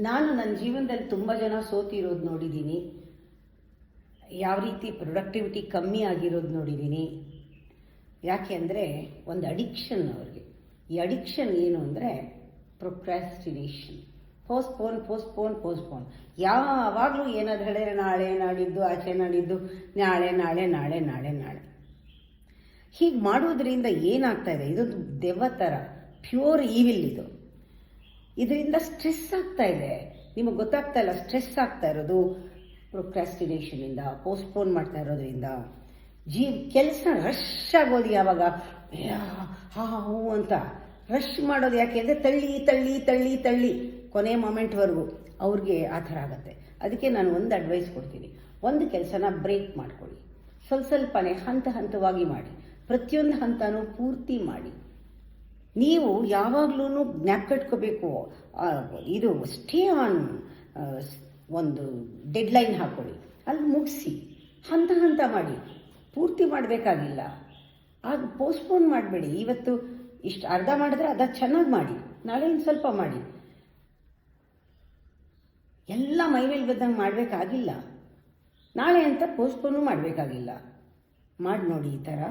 ನಾನು ನನ್ನ ಜೀವನದಲ್ಲಿ ತುಂಬ ಜನ ಸೋತಿರೋದು ನೋಡಿದ್ದೀನಿ. ಯಾವ ರೀತಿ ಪ್ರೊಡಕ್ಟಿವಿಟಿ ಕಮ್ಮಿ ಆಗಿರೋದು ನೋಡಿದ್ದೀನಿ. ಯಾಕೆ ಅಂದರೆ ಒಂದು ಅಡಿಕ್ಷನ್ ಅವ್ರಿಗೆ. ಈ ಅಡಿಕ್ಷನ್ ಏನು ಅಂದರೆ ಪ್ರೊಕ್ರಾಸ್ಟಿನೇಷನ್. ಪೋಸ್ಟ್ಪೋನ್. ಯಾವಾಗಲೂ ಏನಾದ್ರು ಹೇಳಿದ್ರೆ ನಾಳೆ ನಾಡಿದ್ದು ಆಚೆ ನಾಡಿದ್ದು ನಾಳೆ ಹೀಗೆ ಮಾಡೋದ್ರಿಂದ ಏನಾಗ್ತಾ ಇದೆ, ಇದೊಂದು ದೆವ್ವ ಥರ, ಪ್ಯೂರ್ ಈವಿಲ್ ಇದು. ಇದರಿಂದ ಸ್ಟ್ರೆಸ್ ಆಗ್ತಾ ಇದೆ. ನಿಮಗೆ ಗೊತ್ತಾಗ್ತಾ ಇಲ್ಲ ಸ್ಟ್ರೆಸ್ ಆಗ್ತಾ ಇರೋದು ಪ್ರೊಕ್ರಾಸ್ಟಿನೇಷನಿಂದ, ಪೋಸ್ಟ್ಪೋನ್ ಮಾಡ್ತಾ ಇರೋದ್ರಿಂದ. ಕೆಲಸ ರಶ್ ಆಗೋದು ಯಾವಾಗ, ಹೂ ಅಂತ ರಶ್ ಮಾಡೋದು. ಯಾಕೆ ಅಂದರೆ ತಳ್ಳಿ ಕೊನೆ ಮೊಮೆಂಟ್ವರೆಗೂ ಅವ್ರಿಗೆ ಆ ಥರ ಆಗುತ್ತೆ. ಅದಕ್ಕೆ ನಾನು ಒಂದು ಅಡ್ವೈಸ್ ಕೊಡ್ತೀನಿ, ಒಂದು ಕೆಲಸನ ಬ್ರೇಕ್ ಮಾಡ್ಕೊಳ್ಳಿ. ಸ್ವಲ್ಪನೇ ಹಂತವಾಗಿ ಮಾಡಿ, ಪ್ರತಿಯೊಂದು ಹಂತನೂ ಪೂರ್ತಿ ಮಾಡಿ. ನೀವು ಯಾವಾಗಲೂ ಜ್ಞಾಪಕಟ್ಕೋಬೇಕು, ಇದು ಸ್ಟೇ ಆನ್, ಒಂದು ಡೆಡ್ಲೈನ್ ಹಾಕ್ಕೊಳ್ಳಿ, ಅಲ್ಲಿ ಮುಗಿಸಿ ಹಂತ ಮಾಡಿ. ಪೂರ್ತಿ ಮಾಡಬೇಕಾಗಿಲ್ಲ. ಆಗ ಪೋಸ್ಟ್ಪೋನ್ ಮಾಡಬೇಡಿ. ಇವತ್ತು ಇಷ್ಟು ಅರ್ಧ ಮಾಡಿದ್ರೆ ಅದ ಚೆನ್ನಾಗಿ ಮಾಡಿ, ನಾಳೆ ಇನ್ನು ಸ್ವಲ್ಪ ಮಾಡಿ. ಎಲ್ಲ ಮೈಮೇಲೆ ಬಂದಂಗೆ ಮಾಡಬೇಕಾಗಿಲ್ಲ, ನಾಳೆ ಅಂತ ಪೋಸ್ಟ್ಪೋನು ಮಾಡಬೇಕಾಗಿಲ್ಲ. ಮಾಡಿ ನೋಡಿ ಈ ಥರ.